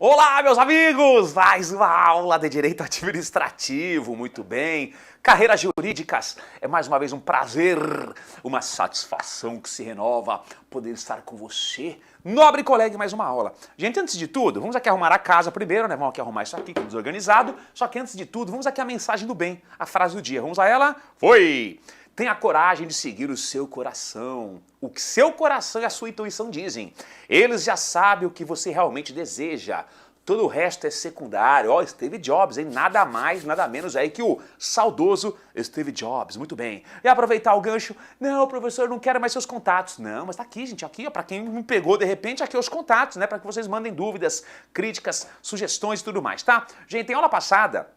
Olá, meus amigos! Mais uma aula de Direito Administrativo, muito bem. Carreiras jurídicas, é mais uma vez um prazer, uma satisfação que se renova poder estar com você, nobre colega, em mais uma aula. Gente, antes de tudo, vamos aqui arrumar a casa primeiro, né? Vamos aqui arrumar isso aqui, que é desorganizado. Só que antes de tudo, vamos aqui a mensagem do bem, a frase do dia. Vamos a ela? Foi! Tenha coragem de seguir o seu coração. O que seu coração e a sua intuição dizem. Eles já sabem o que você realmente deseja. Todo o resto é secundário. Ó, Steve Jobs, hein? Nada mais, nada menos aí que o saudoso Steve Jobs. Muito bem. E aproveitar o gancho. Não, professor, eu não quero mais seus contatos. Não, mas tá aqui, gente. Aqui, ó, pra quem me pegou de repente, aqui os contatos, né? Pra que vocês mandem dúvidas, críticas, sugestões e tudo mais, tá? Gente, em aula passada,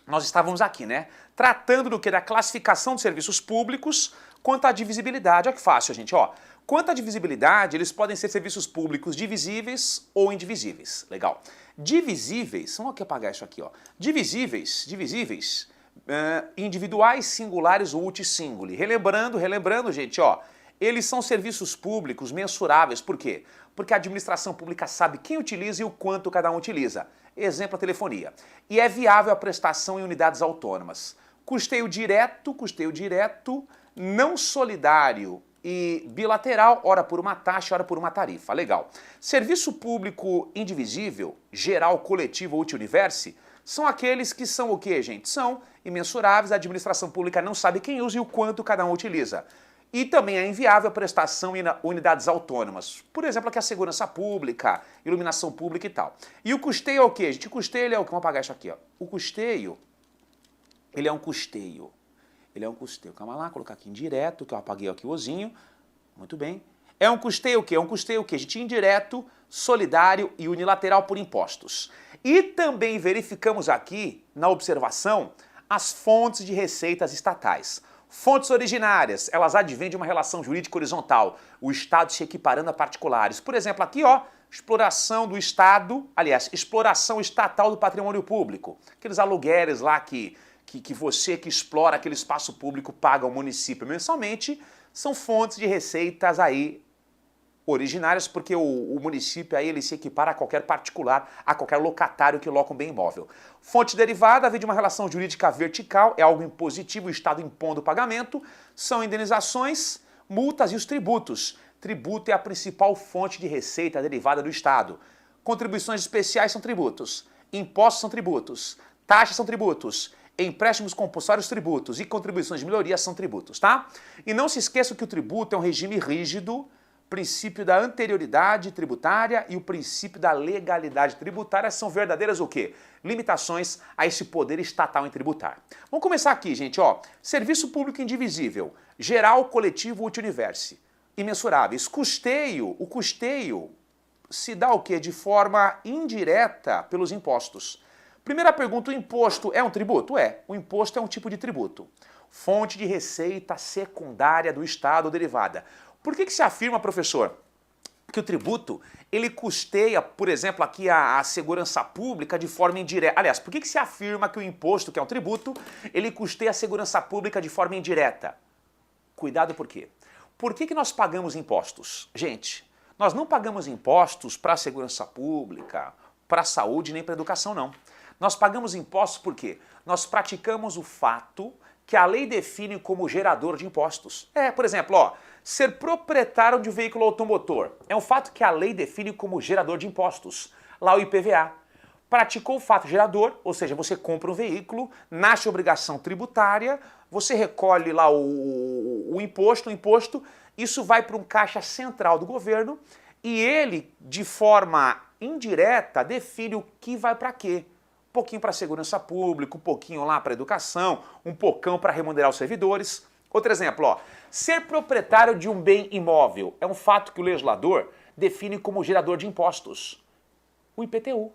nós estávamos aqui, né? Tratando do que? Da classificação de serviços públicos quanto à divisibilidade. Olha que fácil, gente, ó. Quanto à divisibilidade, eles podem ser serviços públicos divisíveis ou indivisíveis. Legal. Divisíveis, vamos aqui apagar isso aqui, ó. Divisíveis, individuais, singulares ou multissinguli. Relembrando, gente, ó. Eles são serviços públicos mensuráveis. Por quê? Porque a administração pública sabe quem utiliza e o quanto cada um utiliza. Exemplo, a telefonia. E é viável a prestação em unidades autônomas. Custeio direto, não solidário e bilateral, ora por uma taxa, ora por uma tarifa. Legal. Serviço público indivisível, geral, coletivo ou multiuniverse, são aqueles que são o quê, gente? São imensuráveis, a administração pública não sabe quem usa e o quanto cada um utiliza. E também é inviável a prestação em unidades autônomas. Por exemplo, aqui a segurança pública, iluminação pública e tal. E o custeio é o quê, gente? O custeio ele é o quê? Vamos apagar isso aqui, ó. O custeio, ele é um custeio. Ele é um custeio. Calma lá, colocar aqui indireto, que eu apaguei aqui o ozinho. Muito bem. É um custeio o quê? É um custeio o quê, gente? Indireto, solidário e unilateral por impostos. E também verificamos aqui, na observação, as fontes de receitas estatais. Fontes originárias, elas advêm de uma relação jurídica horizontal, o Estado se equiparando a particulares. Por exemplo, aqui, ó, exploração do Estado, aliás, exploração estatal do patrimônio público. Aqueles aluguéis lá que você que explora aquele espaço público paga ao município mensalmente, são fontes de receitas aí originárias, porque o município aí ele se equipara a qualquer particular, a qualquer locatário que loca um bem imóvel. Fonte derivada vem de uma relação jurídica vertical, é algo impositivo, o Estado impondo o pagamento, são indenizações, multas e os tributos. Tributo é a principal fonte de receita derivada do Estado. Contribuições especiais são tributos, impostos são tributos, taxas são tributos, empréstimos compulsórios tributos e contribuições de melhoria são tributos, tá? E não se esqueça que o tributo é um regime rígido, princípio da anterioridade tributária e o princípio da legalidade tributária são verdadeiras o quê? Limitações a esse poder estatal em tributar. Vamos começar aqui, gente, ó. Serviço público indivisível, geral, coletivo, multiuniverse. Imensuráveis. Custeio, o custeio se dá o quê? De forma indireta pelos impostos. Primeira pergunta, o imposto é um tributo? É, o imposto é um tipo de tributo. Fonte de receita secundária do Estado ou derivada. Por que se afirma, professor, que o tributo, ele custeia, por exemplo, aqui a segurança pública de forma indireta? Aliás, por que se afirma que o imposto, que é um tributo, ele custeia a segurança pública de forma indireta? Cuidado por quê? Por que nós pagamos impostos? Gente, nós não pagamos impostos para a segurança pública, para a saúde, nem para a educação, não. Nós pagamos impostos por quê? Nós praticamos o fato que a lei define como gerador de impostos. Por exemplo, ó, ser proprietário de um veículo automotor é um fato que a lei define como gerador de impostos. Lá o IPVA. Praticou o fato gerador, ou seja, você compra um veículo, nasce obrigação tributária, você recolhe lá o imposto, isso vai para um caixa central do governo e ele, de forma indireta, define o que vai para quê. Um pouquinho para a segurança pública, um pouquinho lá para a educação, um pocão para remunerar os servidores. Outro exemplo, ó, ser proprietário de um bem imóvel é um fato que o legislador define como gerador de impostos. O IPTU.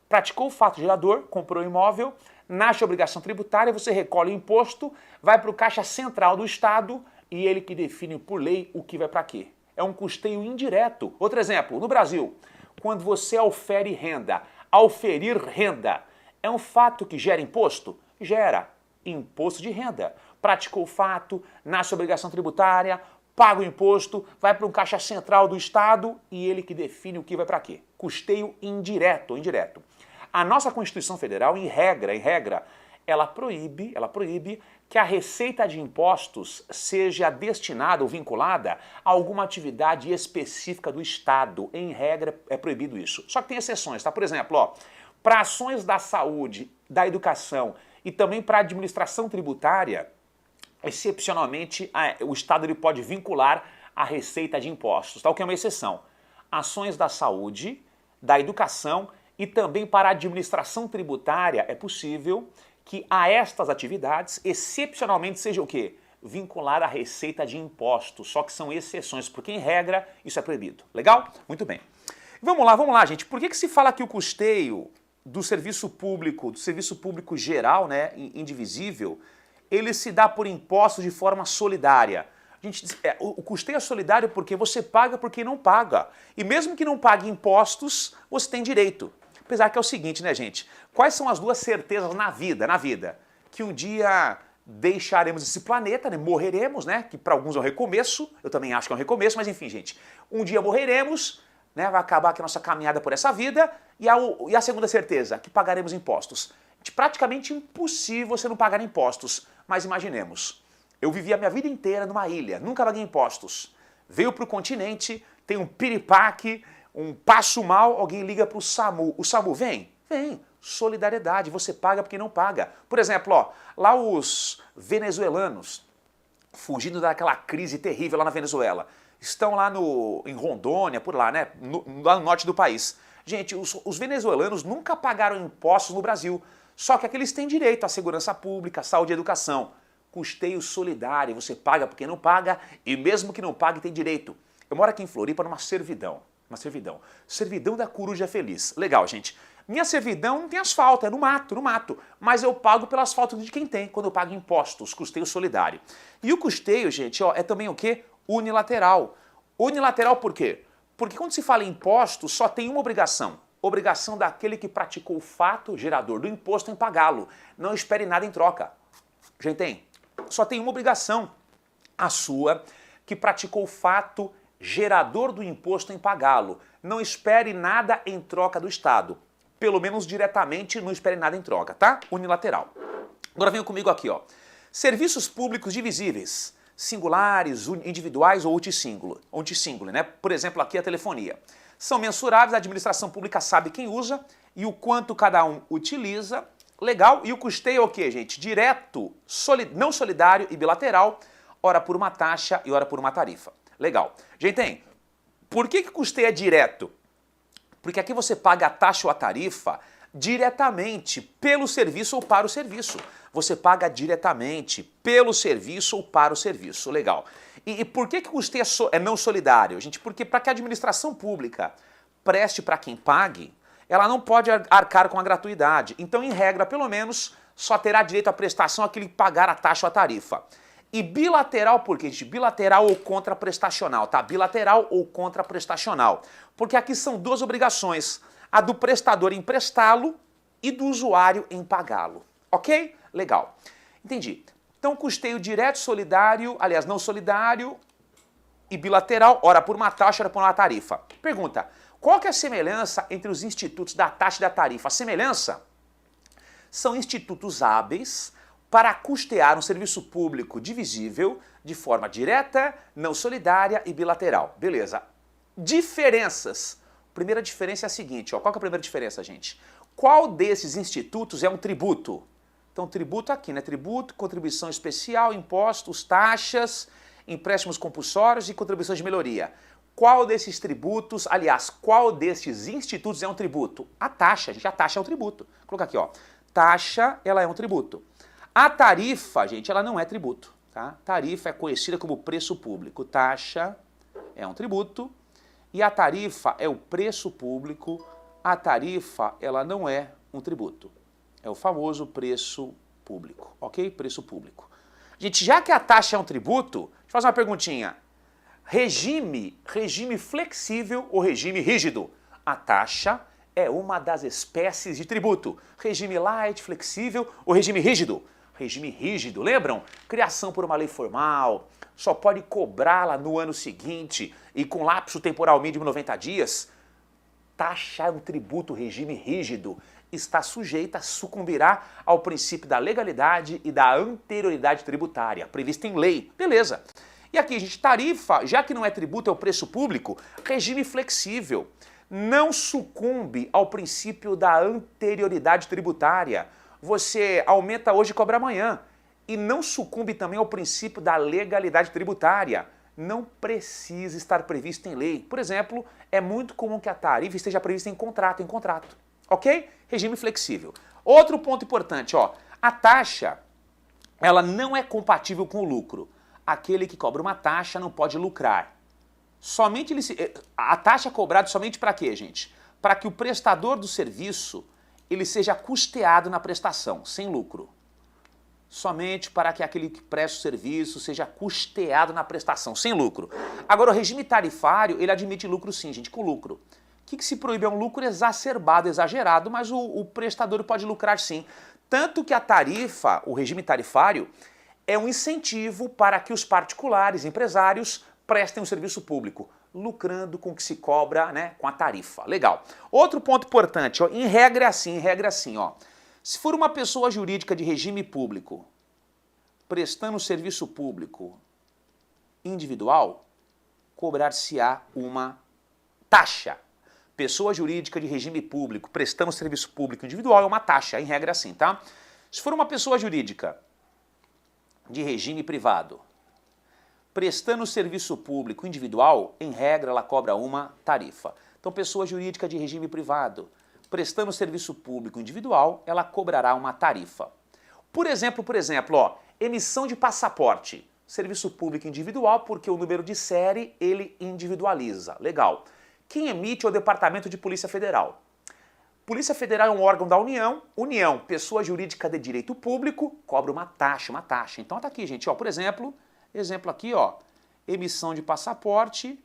Praticou o fato gerador, comprou o imóvel, nasce a obrigação tributária, você recolhe o imposto, vai para o caixa central do Estado e ele que define por lei o que vai para quê. É um custeio indireto. Outro exemplo, no Brasil, quando você aufere renda, auferir renda, é um fato que gera imposto? Gera imposto de renda. Praticou o fato, nasce a obrigação tributária, paga o imposto, vai para um caixa central do Estado e ele que define o que vai para quê. Custeio indireto ou indireto. A nossa Constituição Federal, em regra, ela proíbe que a receita de impostos seja destinada ou vinculada a alguma atividade específica do Estado. Em regra, é proibido isso. Só que tem exceções, tá? Por exemplo, para ações da saúde, da educação e também para a administração tributária, excepcionalmente, o Estado ele pode vincular a receita de impostos, tá? O que é uma exceção. Ações da saúde, da educação e também para a administração tributária é possível que a estas atividades, excepcionalmente, seja o quê? Vincular a receita de impostos, só que são exceções, porque em regra isso é proibido. Legal? Muito bem. Vamos lá, gente. Por que se fala que o custeio do serviço público geral, né, indivisível, ele se dá por impostos de forma solidária? A gente diz, o custeio é solidário porque você paga por quem não paga. E mesmo que não pague impostos, você tem direito. Apesar que é o seguinte, né, gente? Quais são as duas certezas na vida? Que um dia deixaremos esse planeta, né? Morreremos, né? Que para alguns é um recomeço, eu também acho que é um recomeço, mas enfim, gente. Um dia morreremos, né? Vai acabar aqui a nossa caminhada por essa vida. E a segunda certeza, que pagaremos impostos. Praticamente impossível você não pagar impostos. Mas imaginemos, eu vivi a minha vida inteira numa ilha, nunca paguei impostos. Veio para o continente, tem um piripaque, um passo mal, alguém liga para o SAMU. O SAMU vem? Vem. Solidariedade, você paga porque não paga. Por exemplo, lá os venezuelanos, fugindo daquela crise terrível lá na Venezuela, estão lá em Rondônia, por lá, né? Lá no norte do país. Gente, os venezuelanos nunca pagaram impostos no Brasil, só que aqueles têm direito à segurança pública, à saúde e educação. Custeio solidário, você paga porque não paga e mesmo que não pague tem direito. Eu moro aqui em Floripa numa servidão. Servidão da Coruja Feliz. Legal, gente. Minha servidão não tem asfalto, é no mato. Mas eu pago pelo asfalto de quem tem, quando eu pago impostos, custeio solidário. E o custeio, gente, é também o quê? Unilateral. Unilateral por quê? Porque quando se fala em impostos, só tem uma obrigação. Obrigação daquele que praticou o fato gerador do imposto em pagá-lo. Não espere nada em troca. Gente, só tem uma obrigação. A sua, que praticou o fato gerador do imposto em pagá-lo. Não espere nada em troca do Estado. Pelo menos diretamente, não espere nada em troca, tá? Unilateral. Agora venham comigo aqui, ó. Serviços públicos divisíveis, singulares, individuais ou multissíngule, né? Por exemplo, aqui a telefonia. São mensuráveis, a administração pública sabe quem usa e o quanto cada um utiliza. Legal. E o custeio é o quê, gente? Direto, não solidário e bilateral, ora por uma taxa e ora por uma tarifa. Legal. Gente, por que custeio é direto? Porque aqui você paga a taxa ou a tarifa diretamente pelo serviço ou para o serviço. Você paga diretamente pelo serviço ou para o serviço. Legal. E por que custeio é não solidário, gente? Porque para que a administração pública preste para quem pague, ela não pode arcar com a gratuidade. Então, em regra, pelo menos, só terá direito à prestação aquele que pagar a taxa ou a tarifa. E bilateral por quê, gente? Bilateral ou contraprestacional, tá? Bilateral ou contraprestacional. Porque aqui são duas obrigações. A do prestador em prestá-lo e do usuário em pagá-lo. Ok? Legal. Entendi. Então, custeio direto, solidário, aliás, não solidário e bilateral, ora por uma taxa, ora por uma tarifa. Pergunta, qual que é a semelhança entre os institutos da taxa e da tarifa? A semelhança são institutos hábeis para custear um serviço público divisível de forma direta, não solidária e bilateral. Beleza. Diferenças. Primeira diferença é a seguinte, ó. Qual que é a primeira diferença, gente? Qual desses institutos é um tributo? Então, tributo aqui, né? Tributo, contribuição especial, impostos, taxas, empréstimos compulsórios e contribuições de melhoria. Qual desses tributos, aliás, qual desses institutos é um tributo? A taxa, gente, a taxa é um tributo. Vou colocar aqui, ó. Taxa, ela é um tributo. A tarifa, gente, ela não é tributo, tá? Tarifa é conhecida como preço público. Taxa é um tributo e a tarifa é o preço público. A tarifa, ela não é um tributo. É o famoso preço público, ok? Preço público. Gente, já que a taxa é um tributo, deixa eu fazer uma perguntinha. Regime flexível ou regime rígido? A taxa é uma das espécies de tributo. Regime light, flexível ou regime rígido? Regime rígido, lembram? Criação por uma lei formal, só pode cobrá-la no ano seguinte e com lapso temporal mínimo 90 dias, taxa é um tributo, regime rígido, está sujeita, sucumbirá ao princípio da legalidade e da anterioridade tributária, prevista em lei. Beleza. E aqui, gente, tarifa, já que não é tributo, é o preço público, regime flexível. Não sucumbe ao princípio da anterioridade tributária. Você aumenta hoje e cobra amanhã. E não sucumbe também ao princípio da legalidade tributária. Não precisa estar previsto em lei. Por exemplo, é muito comum que a tarifa esteja prevista em contrato, ok? Regime flexível. Outro ponto importante, ó, a taxa, ela não é compatível com o lucro. Aquele que cobra uma taxa não pode lucrar. Somente a taxa é cobrada somente para quê, gente? Para que o prestador do serviço ele seja custeado na prestação, sem lucro. Somente para que aquele que presta o serviço seja custeado na prestação, sem lucro. Agora, o regime tarifário, ele admite lucro sim, gente, com lucro. O que se proíbe é um lucro exacerbado, exagerado, mas o prestador pode lucrar sim. Tanto que a tarifa, o regime tarifário, é um incentivo para que os particulares, empresários, prestem um serviço público, lucrando com o que se cobra, né, com a tarifa. Legal. Outro ponto importante, ó, em regra é assim, ó. Se for uma pessoa jurídica de regime público, prestando serviço público individual, cobrar-se-á uma taxa. Pessoa jurídica de regime público, prestando serviço público individual, é uma taxa, em regra assim, tá? Se for uma pessoa jurídica de regime privado, prestando serviço público individual, em regra, ela cobra uma tarifa. Então, pessoa jurídica de regime privado, prestando serviço público individual, ela cobrará uma tarifa. Por exemplo, ó, emissão de passaporte, serviço público individual, porque o número de série ele individualiza. Legal. Quem emite é o Departamento de Polícia Federal. Polícia Federal é um órgão da União. União, pessoa jurídica de direito público, cobra uma taxa. Então tá aqui, gente, ó, por exemplo aqui, ó, emissão de passaporte.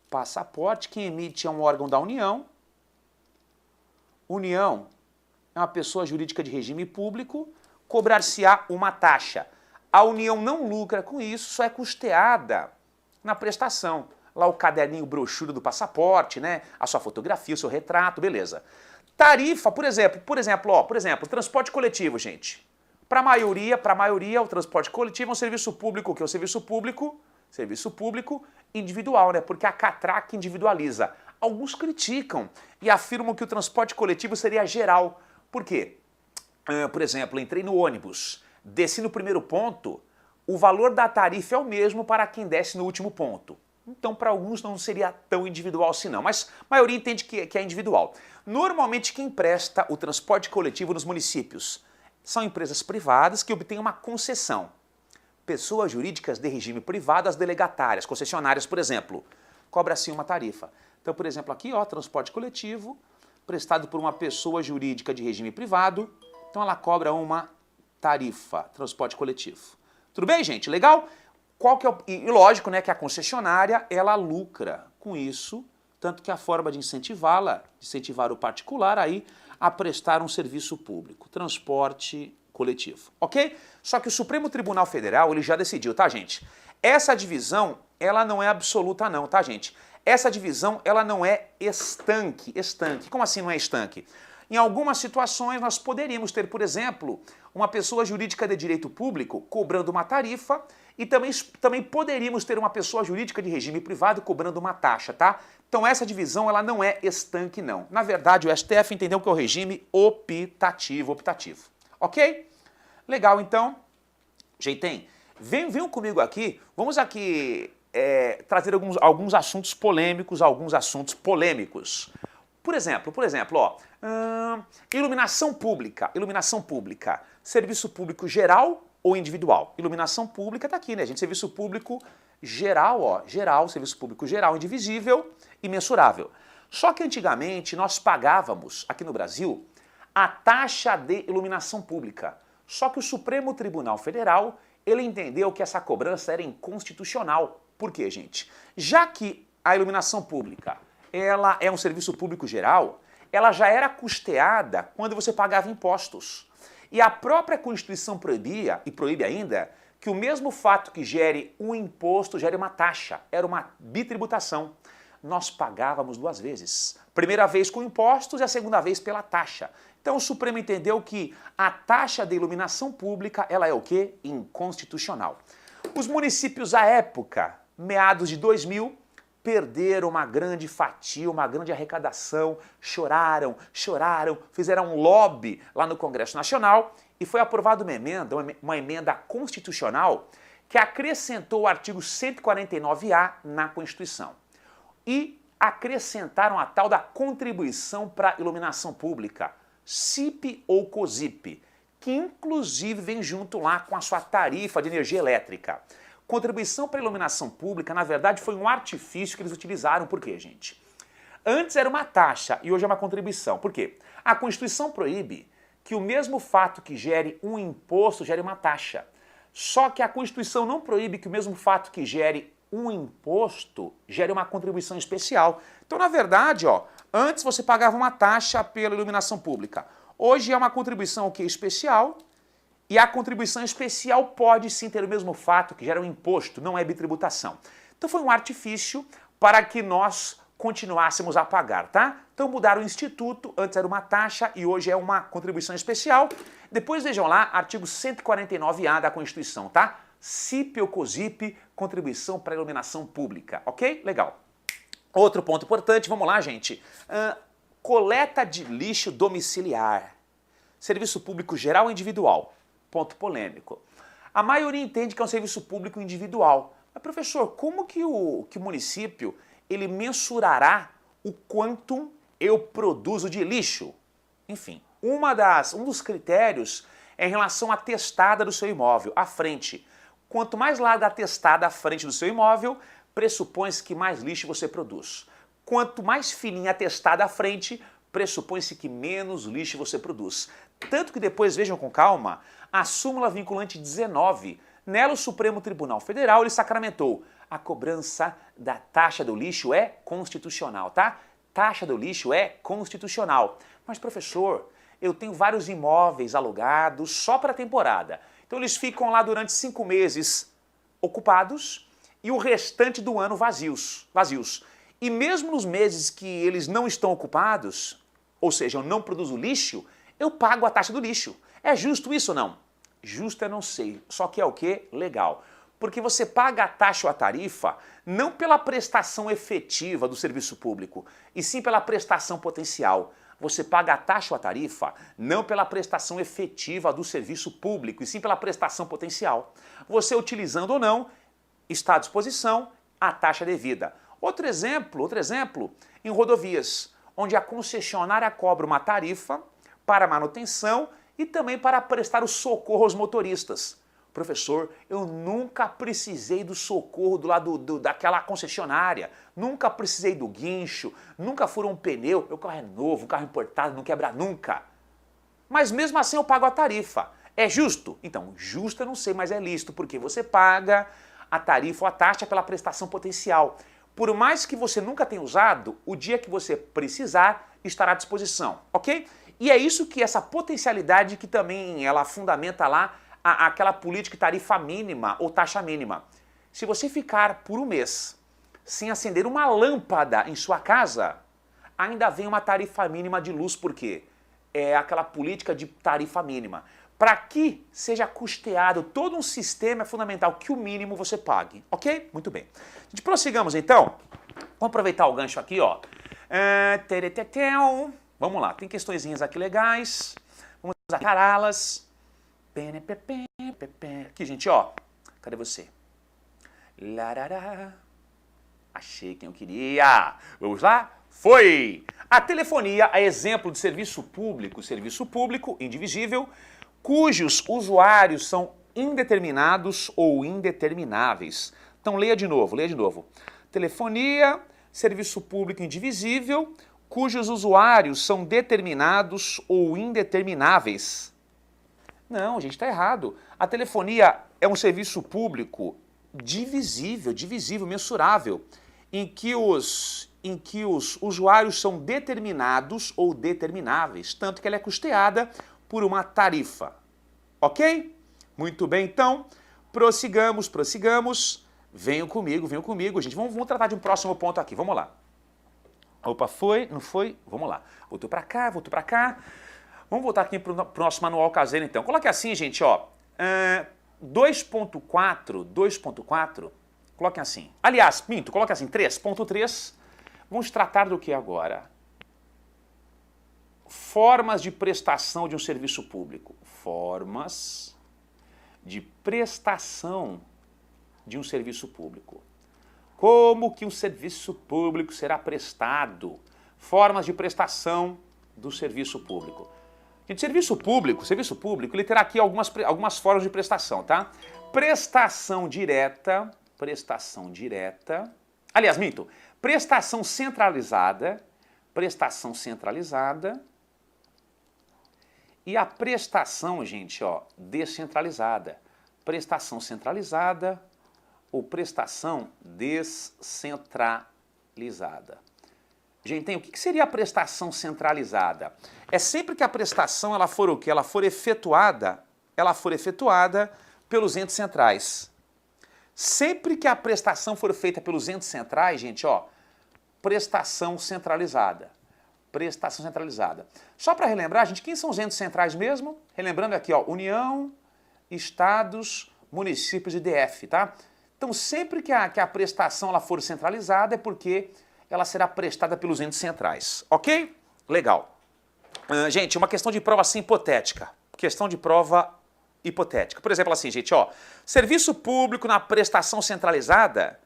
Passaporte, quem emite é um órgão da União. União é uma pessoa jurídica de regime público, cobrar-se-á uma taxa. A União não lucra com isso, só é custeada na prestação. Lá o caderninho brochura do passaporte, né? A sua fotografia, o seu retrato, beleza. Tarifa, por exemplo, transporte coletivo, gente. Para a maioria, o transporte coletivo é um serviço público, o que é o serviço público individual, né? Porque a catraca individualiza. Alguns criticam e afirmam que o transporte coletivo seria geral. Por quê? Por exemplo, entrei no ônibus, desci no primeiro ponto, o valor da tarifa é o mesmo para quem desce no último ponto. Então, para alguns não seria tão individual assim não, mas a maioria entende que é individual. Normalmente, quem presta o transporte coletivo nos municípios são empresas privadas que obtêm uma concessão. Pessoas jurídicas de regime privado, as delegatárias, concessionárias, por exemplo, cobra-se uma tarifa. Então, por exemplo, aqui, ó, transporte coletivo, prestado por uma pessoa jurídica de regime privado, então ela cobra uma tarifa, transporte coletivo. Tudo bem, gente? Legal? Qual que é e lógico, né, que a concessionária, ela lucra com isso, tanto que a forma de incentivá-la, incentivar o particular aí a prestar um serviço público, transporte coletivo, ok? Só que o Supremo Tribunal Federal, ele já decidiu, tá, gente? Essa divisão, ela não é absoluta não, tá, gente? Essa divisão, ela não é estanque. Como assim não é estanque? Em algumas situações, nós poderíamos ter, por exemplo, uma pessoa jurídica de direito público cobrando uma tarifa e também poderíamos ter uma pessoa jurídica de regime privado cobrando uma taxa, tá? Então essa divisão, ela não é estanque, não. Na verdade, o STF entendeu que é o regime optativo, ok? Legal, então. Jeitem, venham comigo aqui, vamos aqui trazer alguns assuntos polêmicos, Por exemplo, ó, iluminação pública, serviço público geral ou individual? Iluminação pública tá aqui, né, gente? Serviço público geral, ó, serviço público geral, indivisível e mensurável. Só que antigamente nós pagávamos, aqui no Brasil, a taxa de iluminação pública. Só que o Supremo Tribunal Federal, ele entendeu que essa cobrança era inconstitucional. Por quê, gente? Já que a iluminação pública, ela é um serviço público geral, ela já era custeada quando você pagava impostos. E a própria Constituição proibia, e proíbe ainda, que o mesmo fato que gere um imposto gere uma taxa, era uma bitributação. Nós pagávamos duas vezes. Primeira vez com impostos e a segunda vez pela taxa. Então o Supremo entendeu que a taxa de iluminação pública, ela é o quê? Inconstitucional. Os municípios à época, meados de 2000, perderam uma grande fatia, uma grande arrecadação, choraram, fizeram um lobby lá no Congresso Nacional e foi aprovada uma emenda constitucional que acrescentou o artigo 149A na Constituição. E acrescentaram a tal da contribuição para iluminação pública, CIP ou COSIP, que inclusive vem junto lá com a sua tarifa de energia elétrica. Contribuição para iluminação pública, na verdade, foi um artifício que eles utilizaram. Por quê, gente? Antes era uma taxa e hoje é uma contribuição. Por quê? A Constituição proíbe que o mesmo fato que gere um imposto gere uma taxa. Só que a Constituição não proíbe que o mesmo fato que gere um imposto gere uma contribuição especial. Então, na verdade, ó, antes você pagava uma taxa pela iluminação pública. Hoje é uma contribuição que é especial. E a contribuição especial pode sim ter o mesmo fato que gera um imposto, não é bitributação. Então foi um artifício para que nós continuássemos a pagar, tá? Então mudaram o instituto, antes era uma taxa e hoje é uma contribuição especial. Depois vejam lá, artigo 149A da Constituição, tá? CIP ou COSIP, contribuição para iluminação pública, ok? Legal. Outro ponto importante, vamos lá, gente. Coleta de lixo domiciliar. Serviço público geral ou individual? Ponto polêmico. A maioria entende que é um serviço público individual. Mas, professor, como que o município ele mensurará o quanto eu produzo de lixo? Enfim, um dos critérios é em relação à testada do seu imóvel, à frente. Quanto mais larga a testada à frente do seu imóvel, pressupõe-se que mais lixo você produz. Quanto mais fininha a testada à frente, pressupõe-se que menos lixo você produz. Tanto que depois, vejam com calma, a súmula vinculante 19, nela o Supremo Tribunal Federal, ele sacramentou: a cobrança da taxa do lixo é constitucional, tá? Taxa do lixo é constitucional. Mas, professor, eu tenho vários imóveis alugados só para a temporada. Então eles ficam lá durante 5 meses ocupados e o restante do ano vazios. E mesmo nos meses que eles não estão ocupados, ou seja, eu não produzo lixo, eu pago a taxa do lixo. É justo isso ou não? Justo eu não sei, só que é o quê? Legal. Porque você paga a taxa ou a tarifa não pela prestação efetiva do serviço público, e sim pela prestação potencial. Você paga a taxa ou a tarifa não pela prestação efetiva do serviço público, e sim pela prestação potencial. Você utilizando ou não, está à disposição a taxa devida. Outro exemplo, em rodovias, onde a concessionária cobra uma tarifa para manutenção e também para prestar o socorro aos motoristas. Professor, eu nunca precisei do socorro do lado daquela concessionária, nunca precisei do guincho, nunca furou um pneu, meu carro é novo, um carro importado, não quebra nunca. Mas mesmo assim eu pago a tarifa. É justo? Então, justo eu não sei, mas é lícito, porque você paga a tarifa ou a taxa pela prestação potencial. Por mais que você nunca tenha usado, o dia que você precisar, estará à disposição, ok? E é isso que essa potencialidade que também ela fundamenta lá aquela política de tarifa mínima ou taxa mínima. Se você ficar por um mês sem acender uma lâmpada em sua casa, ainda vem uma tarifa mínima de luz, por quê? É aquela política de tarifa mínima. Para que seja custeado todo um sistema, é fundamental que o mínimo você pague, ok? Muito bem. A gente prossigamos então. Vamos aproveitar o gancho aqui, ó. Vamos lá, tem questõezinhas aqui legais. Vamos acará-las. Aqui, gente, ó. Cadê você? Larará. Achei quem eu queria. Vamos lá? Foi! A telefonia é exemplo de serviço público indivisível, cujos usuários são indeterminados ou indetermináveis. Então leia de novo. Telefonia, serviço público indivisível, cujos usuários são determinados ou indetermináveis. Não, gente, está errado. A telefonia é um serviço público divisível, mensurável, em que os usuários são determinados ou determináveis, tanto que ela é custeada por uma tarifa. Ok? Muito bem, então, Prossigamos, prossigamos. Venham comigo, gente. Vamos tratar de um próximo ponto aqui, vamos lá. Opa, foi, não foi? Vamos lá. Voltou para cá, voltou para cá. Vamos voltar aqui para o nosso manual caseiro, então. Coloque assim, gente, ó. 2.4, coloquem assim. Aliás, minto, coloque assim, 3.3. Vamos tratar do que agora? Formas de prestação de um serviço público. Formas de prestação de um serviço público. Como que um serviço público será prestado? Formas de prestação do serviço público. Gente, serviço público, ele terá aqui algumas formas de prestação, tá? Prestação direta, aliás, minto, prestação centralizada e a prestação, gente, ó, descentralizada. Prestação centralizada ou prestação descentralizada. Gente, o que seria a prestação centralizada? É sempre que a prestação ela for o quê? Ela for efetuada pelos entes centrais. Sempre que a prestação for feita pelos entes centrais, gente, ó, prestação centralizada. Prestação centralizada. Só para relembrar, gente, quem são os entes centrais mesmo? Relembrando aqui, ó, União, Estados, municípios e DF, tá? Então, sempre que a prestação ela for centralizada é porque ela será prestada pelos entes centrais, ok? Legal. Gente, uma questão de prova assim hipotética. Questão de prova hipotética. Por exemplo, assim, gente, ó, serviço público na prestação centralizada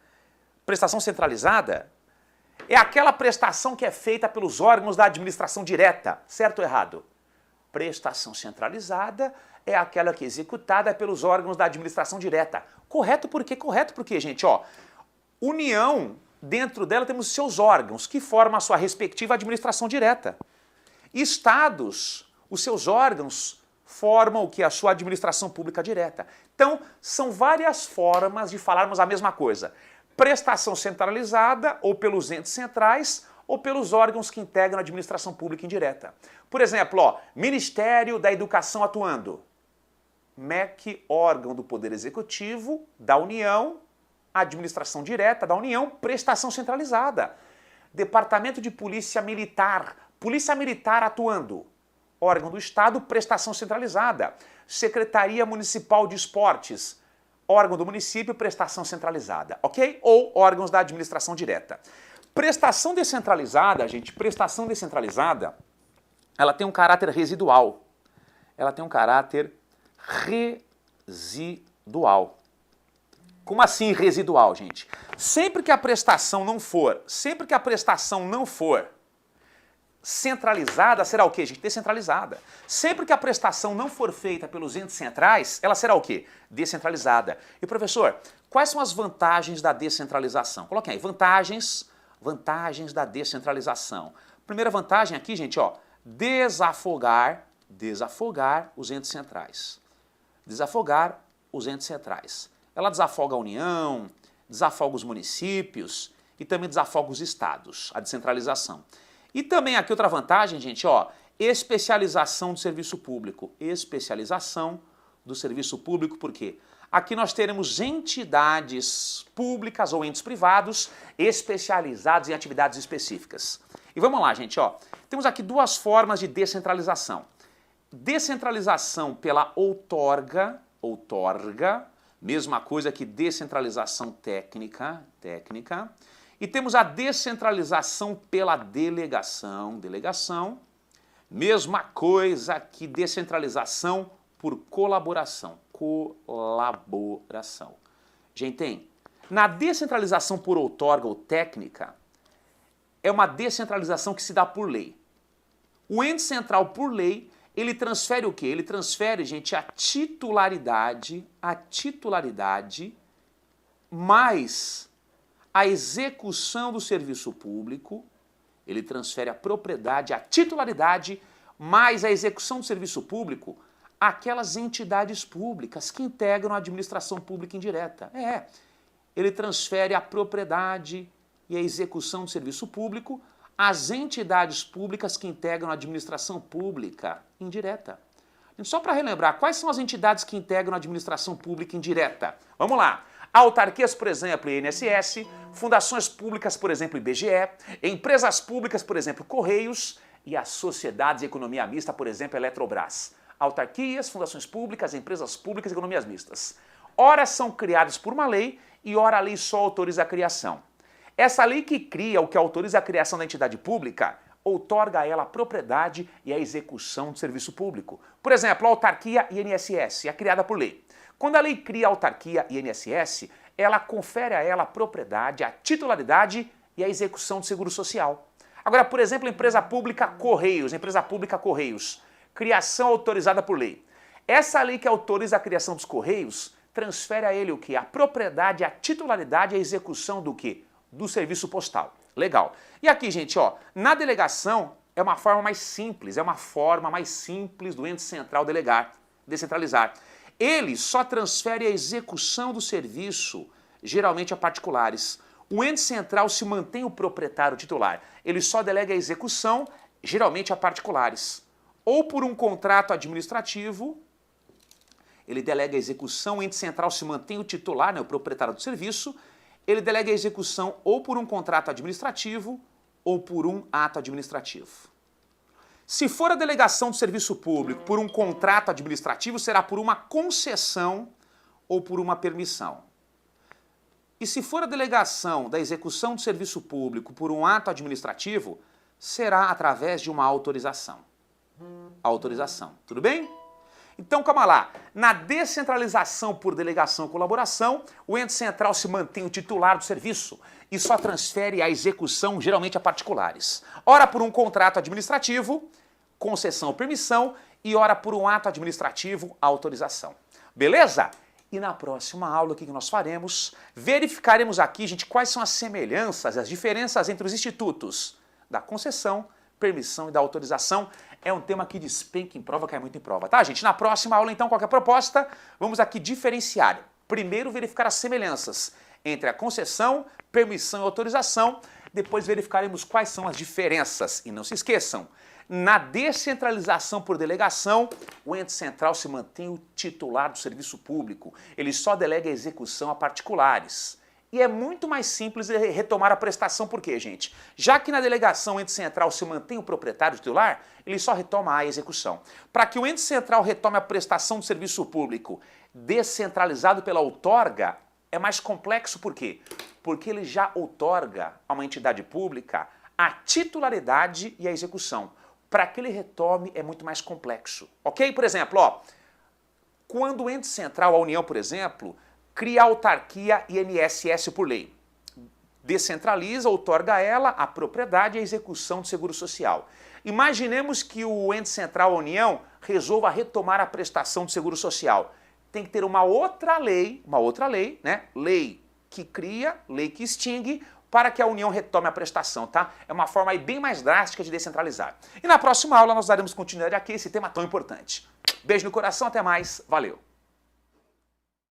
é aquela prestação que é feita pelos órgãos da administração direta, certo ou errado? Prestação centralizada é aquela que é executada pelos órgãos da administração direta. Correto por quê? Correto porque, gente, ó, União, dentro dela temos seus órgãos que formam a sua respectiva administração direta. Estados, os seus órgãos formam o que? A sua administração pública direta. Então, são várias formas de falarmos a mesma coisa. Prestação centralizada, ou pelos entes centrais, ou pelos órgãos que integram a administração pública indireta. Por exemplo, ó, Ministério da Educação atuando. MEC, órgão do Poder Executivo, da União, administração direta da União, prestação centralizada. Departamento de Polícia Militar atuando. Órgão do Estado, prestação centralizada. Secretaria Municipal de Esportes, órgão do município, prestação centralizada, ok? Ou órgãos da administração direta. Prestação descentralizada, gente, prestação descentralizada, ela tem um caráter residual. Ela tem um caráter residual. Como assim residual, gente? Sempre que a prestação não for centralizada, será o quê, gente? Descentralizada. Sempre que a prestação não for feita pelos entes centrais, ela será o quê? Descentralizada. E, professor, quais são as vantagens da descentralização? Coloquem aí, vantagens da descentralização. Primeira vantagem aqui, gente, ó, desafogar os entes centrais. Desafogar os entes centrais. Ela desafoga a União, desafoga os municípios e também desafoga os estados, a descentralização. E também aqui outra vantagem, gente, ó, especialização do serviço público. Especialização do serviço público, por quê? Aqui nós teremos entidades públicas ou entes privados especializados em atividades específicas. E vamos lá, gente, ó, temos aqui duas formas de descentralização. Descentralização pela outorga, mesma coisa que descentralização técnica. E temos a descentralização pela delegação, mesma coisa que descentralização por colaboração. Gente, na descentralização por outorga ou técnica, é uma descentralização que se dá por lei. O ente central, por lei, ele transfere o quê? Ele transfere, gente, a titularidade mais a execução do serviço público, ele transfere a propriedade, a titularidade, mais a execução do serviço público àquelas entidades públicas que integram a administração pública indireta. Ele transfere a propriedade e a execução do serviço público às entidades públicas que integram a administração pública indireta. Só para relembrar, quais são as entidades que integram a administração pública indireta? Vamos lá. Autarquias, por exemplo, INSS, fundações públicas, por exemplo, IBGE, empresas públicas, por exemplo, Correios, e as sociedades de economia mista, por exemplo, Eletrobras. Autarquias, fundações públicas, empresas públicas e economias mistas. Ora são criadas por uma lei e ora a lei só autoriza a criação. Essa lei que cria, o que autoriza a criação da entidade pública, outorga a ela a propriedade e a execução do serviço público. Por exemplo, a autarquia INSS é criada por lei. Quando a lei cria a autarquia INSS, ela confere a ela a propriedade, a titularidade e a execução do seguro social. Agora, por exemplo, a empresa pública Correios, criação autorizada por lei. Essa lei que autoriza a criação dos Correios transfere a ele o quê? A propriedade, a titularidade e a execução do quê? Do serviço postal. Legal. E aqui, gente, ó, na delegação é uma forma mais simples, do ente central descentralizar. Ele só transfere a execução do serviço, geralmente a particulares. O ente central se mantém o proprietário titular. Ele só delega a execução, geralmente a particulares. Ou por um contrato administrativo, ele delega a execução, o ente central se mantém o titular, né, o proprietário do serviço, ele delega a execução ou por um contrato administrativo ou por um ato administrativo. Se for a delegação do serviço público por um contrato administrativo, será por uma concessão ou por uma permissão. E se for a delegação da execução do serviço público por um ato administrativo, será através de uma autorização. Autorização, tudo bem? Então, calma lá. Na descentralização por delegação e colaboração, o ente central se mantém o titular do serviço e só transfere a execução, geralmente a particulares. Ora por um contrato administrativo, concessão ou permissão, e ora por um ato administrativo, autorização. Beleza? E na próxima aula, o que nós faremos? Verificaremos aqui, gente, quais são as semelhanças, as diferenças entre os institutos da concessão, permissão e da autorização. É um tema que despenca em prova, cai muito em prova, tá, gente? Na próxima aula, então, qualquer proposta, vamos aqui diferenciar. Primeiro, verificar as semelhanças entre a concessão, permissão e autorização. Depois, verificaremos quais são as diferenças. E não se esqueçam, na descentralização por delegação, o ente central se mantém o titular do serviço público. Ele só delega a execução a particulares. E é muito mais simples retomar a prestação, por quê, gente? Já que na delegação o ente central se mantém o proprietário titular, ele só retoma a execução. Para que o ente central retome a prestação do serviço público descentralizado pela outorga, é mais complexo, por quê? Porque ele já outorga a uma entidade pública a titularidade e a execução. Para que ele retome é muito mais complexo, ok? Por exemplo, ó, quando o ente central, a União, por exemplo, cria a autarquia INSS por lei. Descentraliza, outorga a ela a propriedade e a execução do seguro social. Imaginemos que o ente central, a União, resolva retomar a prestação do seguro social. Tem que ter uma outra lei, né? Lei que cria, lei que extingue, para que a União retome a prestação, tá? É uma forma aí bem mais drástica de descentralizar. E na próxima aula nós daremos continuidade aqui a esse tema tão importante. Beijo no coração, até mais, valeu!